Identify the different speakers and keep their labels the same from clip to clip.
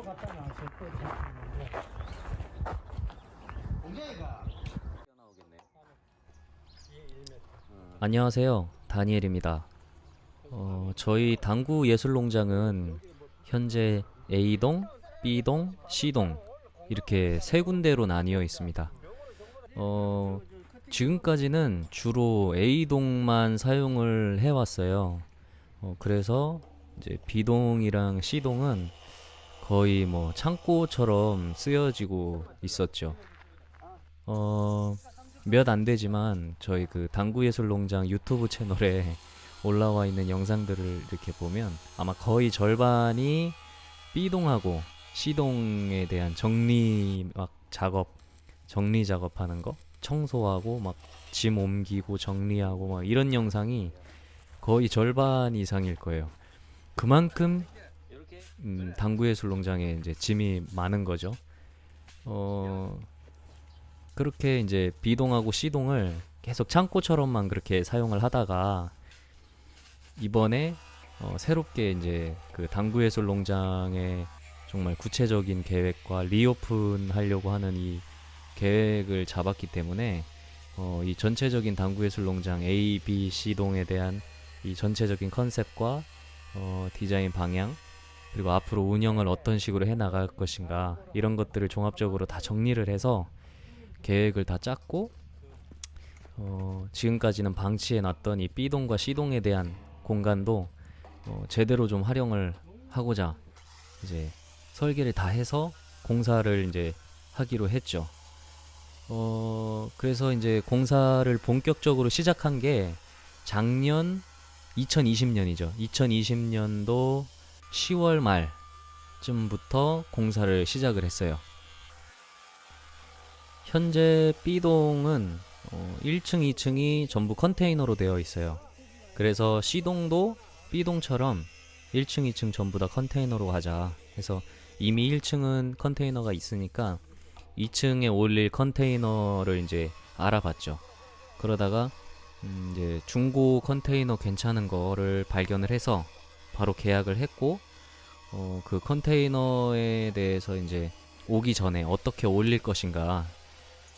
Speaker 1: 갖다 놨을 때 잡히는데
Speaker 2: 안녕하세요. 다니엘입니다. 저희 당구 예술농장은 현재 A동, B동, C동 이렇게 세 군데로 나뉘어 있습니다. 지금까지는 주로 A동만 사용을 해왔어요. 그래서 이제 B동이랑 C동은 거의 뭐 창고처럼 쓰여지고 있었죠. 몇 안 되지만 저희 그 당구예술농장 유튜브 채널에 올라와 있는 영상들을 이렇게 보면 아마 거의 절반이 B동하고 C동에 대한 정리 작업하는 거, 청소하고 막 짐 옮기고 정리하고 막 이런 영상이 거의 절반 이상일 거예요. 그만큼 당구예술농장에 이제 짐이 많은 거죠. 그렇게 이제 B동하고 C동을 계속 창고처럼만 그렇게 사용을 하다가 이번에 새롭게 이제 그 당구예술 농장의 정말 구체적인 계획과 리오픈 하려고 하는 이 계획을 잡았기 때문에 이 전체적인 당구예술 농장 A, B, C동에 대한 이 전체적인 컨셉과 디자인 방향, 그리고 앞으로 운영을 어떤 식으로 해 나갈 것인가, 이런 것들을 종합적으로 다 정리를 해서 계획을 다 짰고, 지금까지는 방치해 놨던 이 B동과 C동에 대한 공간도 제대로 좀 활용을 하고자 이제 설계를 다 해서 공사를 이제 하기로 했죠. 그래서 이제 공사를 본격적으로 시작한 게 작년 2020년이죠. 2020년도 10월 말쯤부터 공사를 시작을 했어요. 현재 B동은 1층, 2층이 전부 컨테이너로 되어 있어요. 그래서 C동도 B동처럼 1층, 2층 전부 다 컨테이너로 가자 해서 이미 1층은 컨테이너가 있으니까 2층에 올릴 컨테이너를 이제 알아봤죠. 그러다가 이제 중고 컨테이너 괜찮은 거를 발견을 해서 바로 계약을 했고, 그 컨테이너에 대해서 이제 오기 전에 어떻게 올릴 것인가,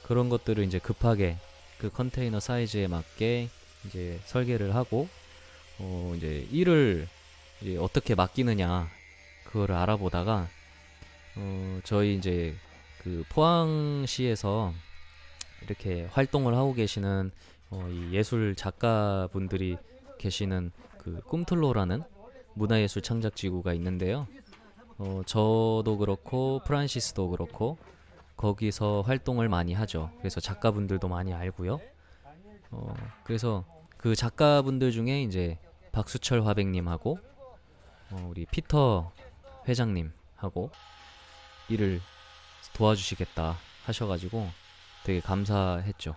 Speaker 2: 그런 것들을 이제 급하게 그 컨테이너 사이즈에 맞게 이제 설계를 하고, 이제 일을 이제 어떻게 맡기느냐 그거를 알아보다가 저희 이제 그 포항시에서 이렇게 활동을 하고 계시는 이 예술 작가분들이 계시는 그 꿈틀로라는 문화예술 창작지구가 있는데요. 저도 그렇고 프란시스도 그렇고 거기서 활동을 많이 하죠. 그래서 작가분들도 많이 알고요. 그래서 그 작가분들 중에 이제 박수철 화백님하고 우리 피터 회장님하고 일을 도와주시겠다 하셔가지고 되게 감사했죠.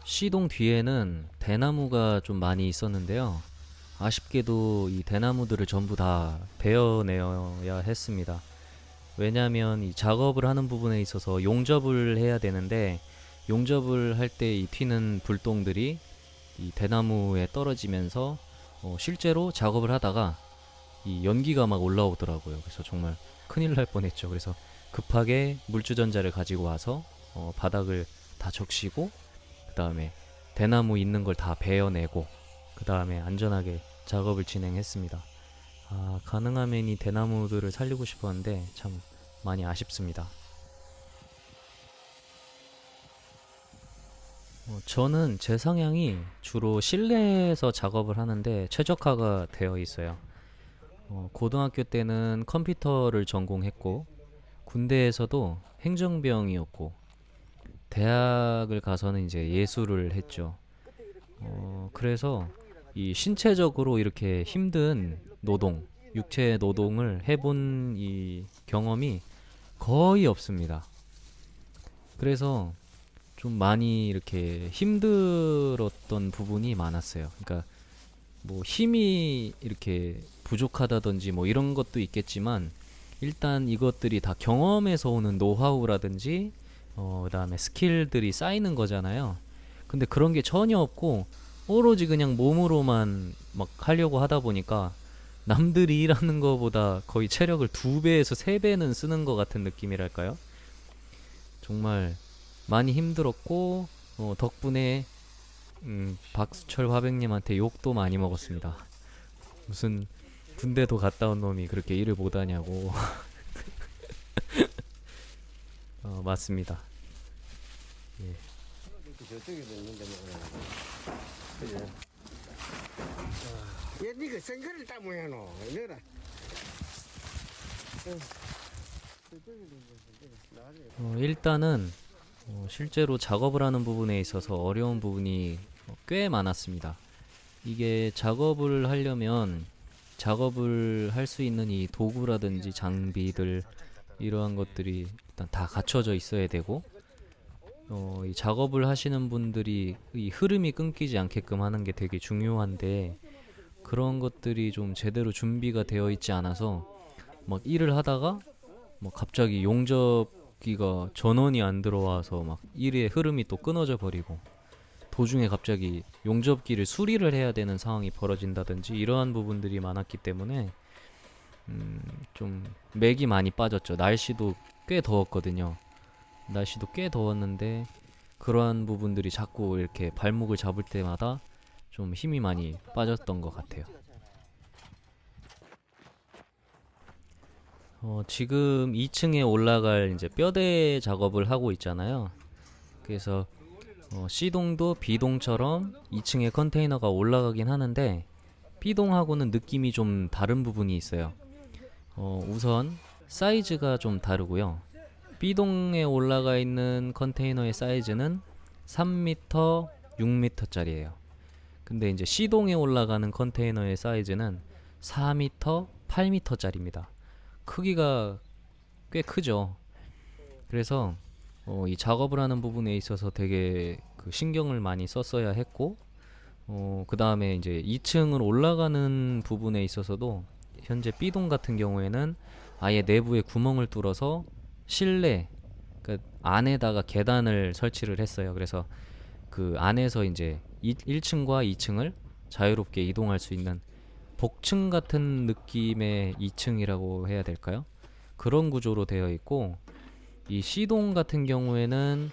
Speaker 2: C동 뒤에는 대나무가 좀 많이 있었는데요. 아쉽게도 이 대나무들을 전부 다 베어내야 했습니다. 왜냐하면 이 작업을 하는 부분에 있어서 용접을 해야 되는데, 용접을 할 때 이 튀는 불똥들이 이 대나무에 떨어지면서 실제로 작업을 하다가 이 연기가 막 올라오더라고요. 그래서 정말 큰일 날 뻔했죠. 그래서 급하게 물주전자를 가지고 와서 바닥을 다 적시고, 그 다음에 대나무 있는 걸 다 베어내고, 그 다음에 안전하게 작업을 진행했습니다. 가능하면 이 대나무들을 살리고 싶었는데 참 많이 아쉽습니다. 저는 제 성향이 주로 실내에서 작업을 하는데 최적화가 되어 있어요. 고등학교 때는 컴퓨터를 전공했고, 군대에서도 행정병이었고, 대학을 가서는 이제 예술을 했죠. 그래서 이 신체적으로 이렇게 힘든 노동, 육체 노동을 해본 이 경험이 거의 없습니다. 그래서 좀 많이 이렇게 힘들었던 부분이 많았어요. 그러니까 뭐 힘이 이렇게 부족하다든지 뭐 이런 것도 있겠지만, 일단 이것들이 다 경험에서 오는 노하우라든지 그다음에 스킬들이 쌓이는 거잖아요. 근데 그런 게 전혀 없고 오로지 그냥 몸으로만 막 하려고 하다 보니까 남들이 일하는 거보다 거의 체력을 2배에서 3배는 쓰는 것 같은 느낌이랄까요? 정말 많이 힘들었고 덕분에 박수철 화백님한테 욕도 많이 먹었습니다. 무슨 군대도 갔다 온 놈이 그렇게 일을 못하냐고. 맞습니다. 예.
Speaker 3: 저쪽에도 있는데 그죠? 얘 니가 생거를 딱 뭐야 너 내라.
Speaker 2: 일단은 실제로 작업을 하는 부분에 있어서 어려운 부분이 꽤 많았습니다. 이게 작업을 하려면 작업을 할 수 있는 이 도구라든지 장비들 이러한 것들이 일단 다 갖춰져 있어야 되고 이 작업을 하시는 분들이 이 흐름이 끊기지 않게끔 하는 게 되게 중요한데 그런 것들이 좀 제대로 준비가 되어 있지 않아서 막 일을 하다가 뭐 갑자기 용접기가 전원이 안 들어와서 막 일의 흐름이 또 끊어져 버리고 도중에 갑자기 용접기를 수리를 해야 되는 상황이 벌어진다든지 이러한 부분들이 많았기 때문에 좀 맥이 많이 빠졌죠. 날씨도 꽤 더웠거든요. 날씨도 꽤 더웠는데 그러한 부분들이 자꾸 이렇게 발목을 잡을 때마다 좀 힘이 많이 빠졌던 것 같아요. 지금 2층에 올라갈 이제 뼈대 작업을 하고 있잖아요. 그래서 C동도 B동처럼 2층에 컨테이너가 올라가긴 하는데 B동하고는 느낌이 좀 다른 부분이 있어요. 우선 사이즈가 좀 다르고요. B동에 올라가 있는 컨테이너의 사이즈는 3m, 6m짜리예요. 근데 이제 C동에 올라가는 컨테이너의 사이즈는 4m, 8m짜리입니다. 크기가 꽤 크죠. 그래서 이 작업을 하는 부분에 있어서 되게 그 신경을 많이 썼어야 했고 그 다음에 이제 2층으로 올라가는 부분에 있어서도 현재 B동 같은 경우에는 아예 내부에 구멍을 뚫어서 실내 그러니까 안에다가 계단을 설치를 했어요. 그래서 그 안에서 이제 1층과 2층을 자유롭게 이동할 수 있는 복층 같은 느낌의 2층이라고 해야 될까요? 그런 구조로 되어 있고 이 C동 같은 경우에는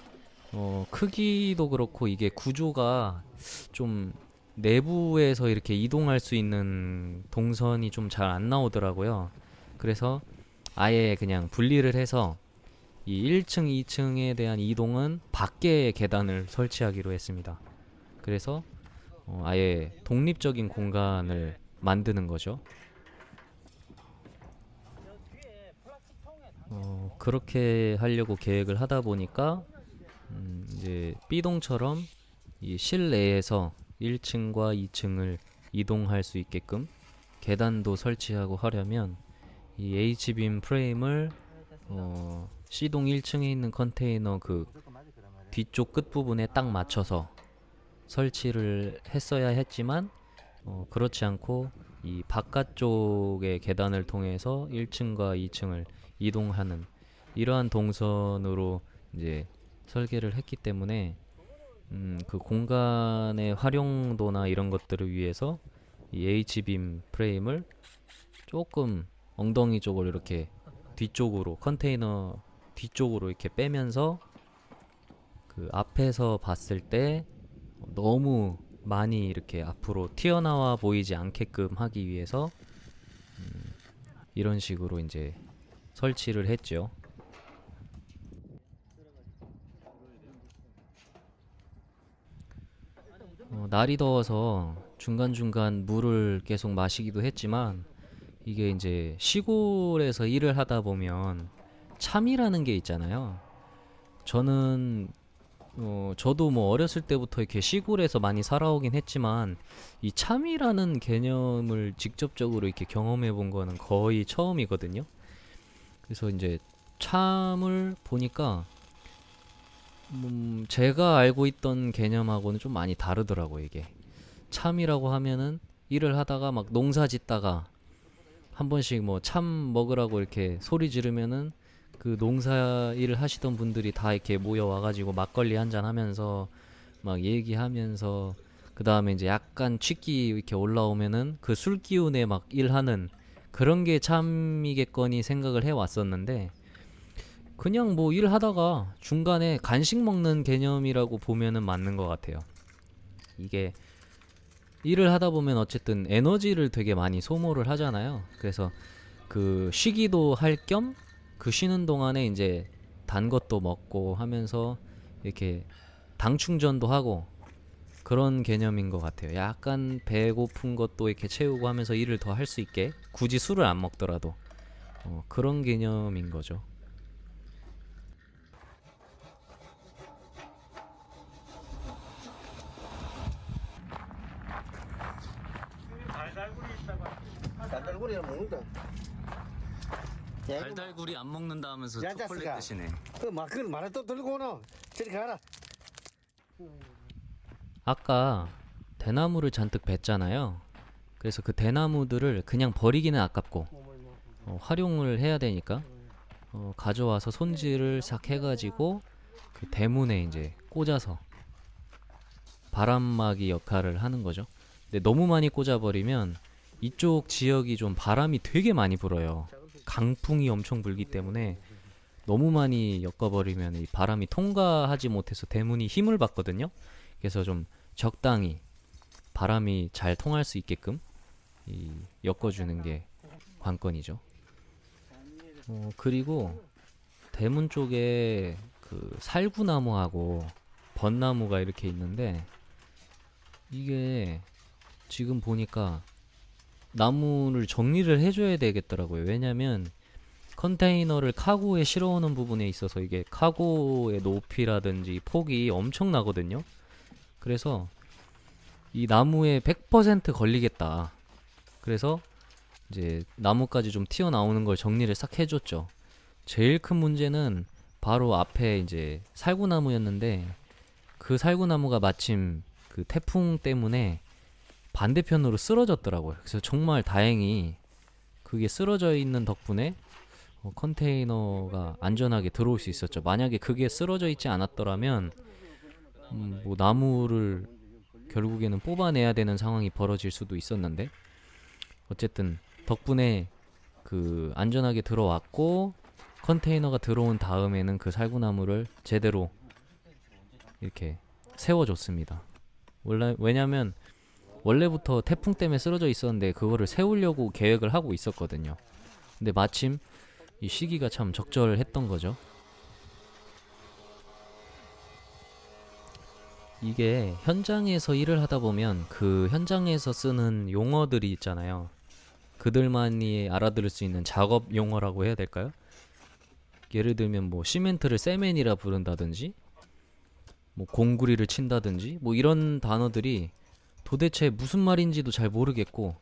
Speaker 2: 크기도 그렇고 이게 구조가 좀 내부에서 이렇게 이동할 수 있는 동선이 좀 잘 안 나오더라고요. 그래서 아예 그냥 분리를 해서 이 1층, 2층에 대한 이동은 밖에 계단을 설치하기로 했습니다. 그래서 아예 독립적인 공간을 만드는 거죠. 그렇게 하려고 계획을 하다 보니까 이제 B동처럼 이 실내에서 1층과 2층을 이동할 수 있게끔 계단도 설치하고 하려면 이 H빔 프레임을 C동 1층에 있는 컨테이너 그 뒤쪽 끝부분에 딱 맞춰서 설치를 했어야 했지만 그렇지 않고 이 바깥쪽의 계단을 통해서 1층과 2층을 이동하는 이러한 동선으로 이제 설계를 했기 때문에 그 공간의 활용도나 이런 것들을 위해서 이 H빔 프레임을 조금 엉덩이 쪽으로 이렇게 뒤쪽으로 컨테이너 뒤쪽으로 이렇게 빼면서 그 앞에서 봤을 때 너무 많이 이렇게 앞으로 튀어나와 보이지 않게끔 하기 위해서 이런 식으로 이제 설치를 했죠. 날이 더워서 중간중간 물을 계속 마시기도 했지만 이게 이제 시골에서 일을 하다 보면 참이라는 게 있잖아요. 저는 저도 뭐 어렸을 때부터 이렇게 시골에서 많이 살아오긴 했지만 이 참이라는 개념을 직접적으로 이렇게 경험해 본 거는 거의 처음이거든요. 그래서 이제 참을 보니까 제가 알고 있던 개념하고는 좀 많이 다르더라고요. 이게 참이라고 하면은 일을 하다가 막 농사 짓다가 한 번씩 뭐 참 먹으라고 이렇게 소리 지르면은 그 농사 일을 하시던 분들이 다 이렇게 모여 와가지고 막걸리 한잔 하면서 막 얘기하면서 그 다음에 이제 약간 취기 이렇게 올라오면은 그 술 기운에 막 일하는 그런 게 참이겠거니 생각을 해왔었는데, 그냥 뭐 일하다가 중간에 간식 먹는 개념이라고 보면은 맞는 것 같아요. 이게 일을 하다 보면 어쨌든 에너지를 되게 많이 소모를 하잖아요. 그래서 그 쉬기도 할 겸 그 쉬는 동안에 이제 단 것도 먹고 하면서 이렇게 당 충전도 하고 그런 개념인 것 같아요. 약간 배고픈 것도 이렇게 채우고 하면서 일을 더 할 수 있게, 굳이 술을 안 먹더라도 그런 개념인 거죠.
Speaker 3: 달달구리를 먹는다.
Speaker 2: 달달구리 안 먹는다 하면서
Speaker 3: 야,
Speaker 2: 초콜릿
Speaker 3: 자식아.
Speaker 2: 드시네.
Speaker 3: 그걸 말을 또 들고 오노. 저리 가라.
Speaker 2: 아까 대나무를 잔뜩 뱄잖아요. 그래서 그 대나무들을 그냥 버리기는 아깝고 활용을 해야 되니까 가져와서 손질을 싹 해가지고 그 대문에 이제 꽂아서 바람막이 역할을 하는 거죠. 근데 너무 많이 꽂아버리면 이쪽 지역이 좀 바람이 되게 많이 불어요. 강풍이 엄청 불기 때문에 너무 많이 엮어버리면 이 바람이 통과하지 못해서 대문이 힘을 받거든요. 그래서 좀 적당히 바람이 잘 통할 수 있게끔 엮어주는 게 관건이죠. 그리고 대문 쪽에 그 살구나무하고 벚나무가 이렇게 있는데, 이게 지금 보니까 나무를 정리를 해줘야 되겠더라고요. 왜냐면 컨테이너를 카고에 실어오는 부분에 있어서 이게 카고의 높이라든지 폭이 엄청나거든요. 그래서 이 나무에 100% 걸리겠다. 그래서 이제 나무까지 좀 튀어나오는 걸 정리를 싹 해줬죠. 제일 큰 문제는 바로 앞에 이제 살구나무였는데, 그 살구나무가 마침 그 태풍 때문에 반대편으로 쓰러졌더라고요. 그래서 정말 다행히 그게 쓰러져 있는 덕분에 컨테이너가 안전하게 들어올 수 있었죠. 만약에 그게 쓰러져 있지 않았더라면 뭐 나무를 결국에는 뽑아내야 되는 상황이 벌어질 수도 있었는데, 어쨌든 덕분에 그 안전하게 들어왔고, 컨테이너가 들어온 다음에는 그 살구나무를 제대로 이렇게 세워줬습니다. 왜냐면 원래부터 태풍 때문에 쓰러져 있었는데 그거를 세우려고 계획을 하고 있었거든요. 근데 마침 이 시기가 참 적절했던 거죠. 이게 현장에서 일을 하다 보면 그 현장에서 쓰는 용어들이 있잖아요. 그들만이 알아들을 수 있는 작업 용어라고 해야 될까요? 예를 들면 뭐 시멘트를 세멘이라 부른다든지, 뭐 공구리를 친다든지, 뭐 이런 단어들이 도대체 무슨 말인지도 잘 모르겠고,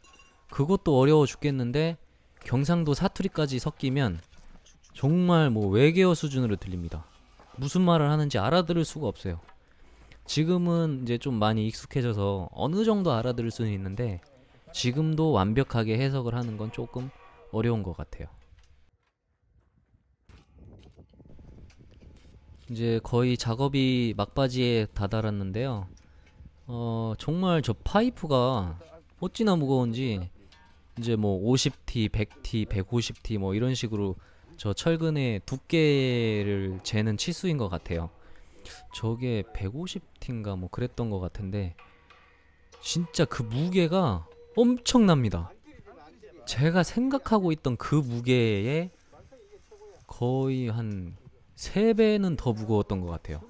Speaker 2: 그것도 어려워 죽겠는데 경상도 사투리까지 섞이면 정말 뭐 외계어 수준으로 들립니다. 무슨 말을 하는지 알아들을 수가 없어요. 지금은 이제 좀 많이 익숙해져서 어느 정도 알아들을 수는 있는데, 지금도 완벽하게 해석을 하는 건 조금 어려운 것 같아요. 이제 거의 작업이 막바지에 다다랐는데요. 정말 저 파이프가 어찌나 무거운지 이제 뭐 50T, 100T, 150T 뭐 이런 식으로 저 철근의 두께를 재는 치수인 것 같아요. 저게 150T인가 뭐 그랬던 것 같은데, 진짜 그 무게가 엄청납니다. 제가 생각하고 있던 그 무게에 거의 한 3배는 더 무거웠던 것 같아요.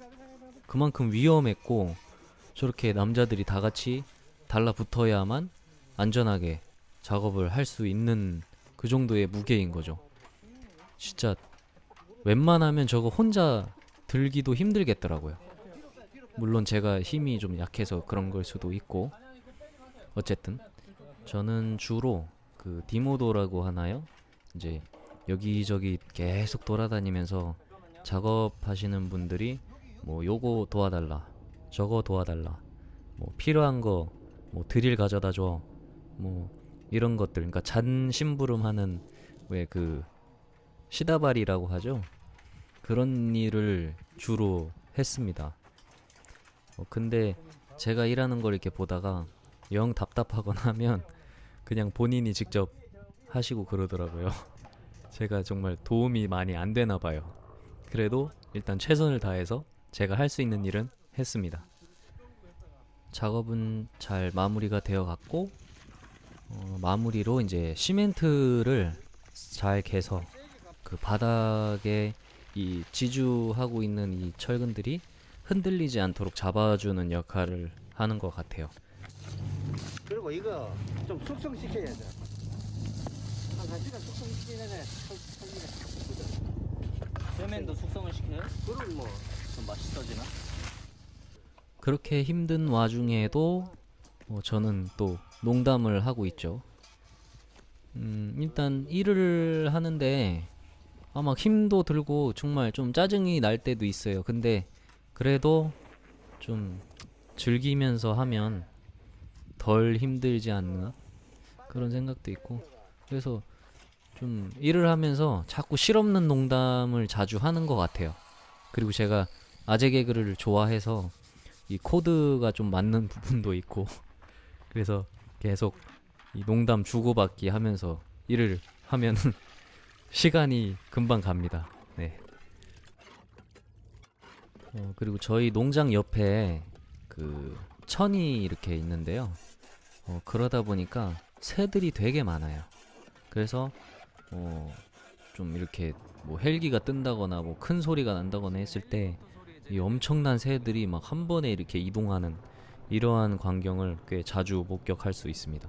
Speaker 2: 그만큼 위험했고, 저렇게 남자들이 다 같이 달라붙어야만 안전하게 작업을 할 수 있는 그 정도의 무게인 거죠. 진짜 웬만하면 저거 혼자 들기도 힘들겠더라고요. 물론 제가 힘이 좀 약해서 그런 걸 수도 있고, 어쨌든 저는 주로 그 디모도라고 하나요? 이제 여기저기 계속 돌아다니면서 작업하시는 분들이 뭐 요거 도와달라, 저거 도와달라, 뭐 필요한 거 뭐 드릴 가져다 줘, 뭐 이런 것들, 그러니까 잔심부름하는, 왜 그 시다발이라고 하죠. 그런 일을 주로 했습니다. 근데 제가 일하는 걸 이렇게 보다가 영 답답하거나 하면 그냥 본인이 직접 하시고 그러더라고요. 제가 정말 도움이 많이 안 되나 봐요. 그래도 일단 최선을 다해서 제가 할 수 있는 일은 했습니다. 작업은 잘 마무리가 되어 갔고, 마무리로 이제 시멘트를 잘 개서 그 바닥에 이 지주하고 있는 이 철근들이 흔들리지 않도록 잡아주는 역할을 하는 것 같아요.
Speaker 3: 그리고 이거 좀 숙성시켜야 돼. 한 시간 숙성시키면은
Speaker 1: 세면도 숙성을 시켜요?
Speaker 3: 그럼 뭐
Speaker 1: 좀 맛있어지나?
Speaker 2: 그렇게 힘든 와중에도 저는 또 농담을 하고 있죠. 일단 일을 하는데 막 힘도 들고 정말 좀 짜증이 날 때도 있어요. 근데 그래도 좀 즐기면서 하면 덜 힘들지 않나 그런 생각도 있고, 그래서 좀 일을 하면서 자꾸 실없는 농담을 자주 하는 것 같아요. 그리고 제가 아재 개그를 좋아해서 이 코드가 좀 맞는 부분도 있고 그래서 계속 이 농담 주고받기 하면서 일을 하면은 시간이 금방 갑니다. 네. 그리고 저희 농장 옆에 그 천이 이렇게 있는데요. 그러다 보니까 새들이 되게 많아요. 그래서 좀 이렇게 뭐 헬기가 뜬다거나 뭐 큰 소리가 난다거나 했을 때 이 엄청난 새들이 막 한 번에 이렇게 이동하는 이러한 광경을 꽤 자주 목격할 수 있습니다.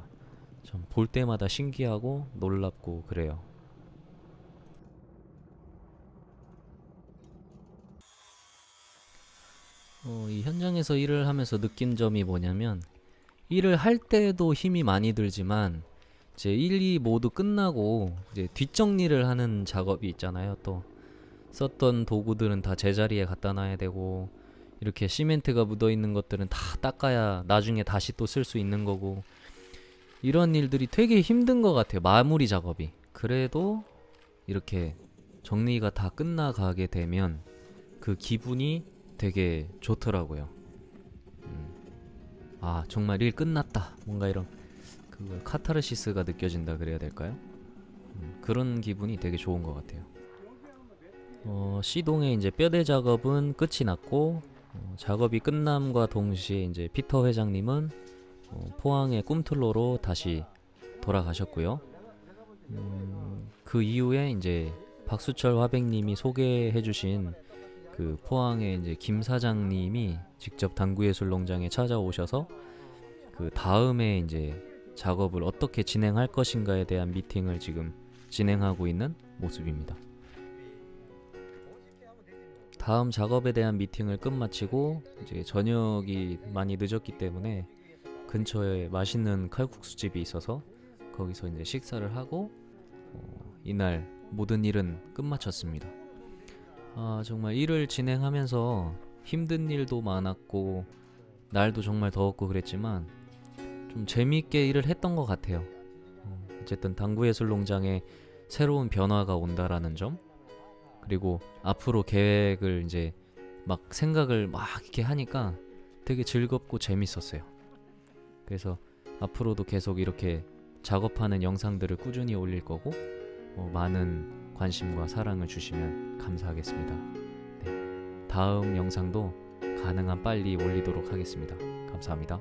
Speaker 2: 참 볼 때마다 신기하고 놀랍고 그래요. 이 현장에서 일을 하면서 느낀 점이 뭐냐면, 일을 할 때도 힘이 많이 들지만 이제 일이 모두 끝나고 이제 뒷정리를 하는 작업이 있잖아요. 또 썼던 도구들은 다 제자리에 갖다 놔야 되고, 이렇게 시멘트가 묻어 있는 것들은 다 닦아야 나중에 다시 또 쓸 수 있는 거고, 이런 일들이 되게 힘든 것 같아요. 마무리 작업이. 그래도 이렇게 정리가 다 끝나가게 되면 그 기분이 되게 좋더라고요. 아, 정말 일 끝났다. 뭔가 이런 그 카타르시스가 느껴진다 그래야 될까요? 그런 기분이 되게 좋은 것 같아요. C동의 이제 뼈대 작업은 끝이 났고, 작업이 끝남과 동시에 이제 피터 회장님은 포항의 꿈틀로로 다시 돌아가셨고요. 그 이후에 이제 박수철 화백님이 소개해주신 그 포항의 이제 김 사장님이 직접 당구예술농장에 찾아오셔서 그 다음에 이제 작업을 어떻게 진행할 것인가에 대한 미팅을 지금 진행하고 있는 모습입니다. 다음 작업에 대한 미팅을 끝마치고 이제 저녁이 많이 늦었기 때문에 근처에 맛있는 칼국수집이 있어서 거기서 이제 식사를 하고 이날 모든 일은 끝마쳤습니다. 정말 일을 진행하면서 힘든 일도 많았고 날도 정말 더웠고 그랬지만 좀 재미있게 일을 했던 것 같아요. 어쨌든 당구예술농장에 새로운 변화가 온다라는 점, 그리고 앞으로 계획을 이제 막 생각을 막 이렇게 하니까 되게 즐겁고 재밌었어요. 그래서 앞으로도 계속 이렇게 작업하는 영상들을 꾸준히 올릴 거고, 많은 관심과 사랑을 주시면 감사하겠습니다. 네, 다음 영상도 가능한 빨리 올리도록 하겠습니다. 감사합니다.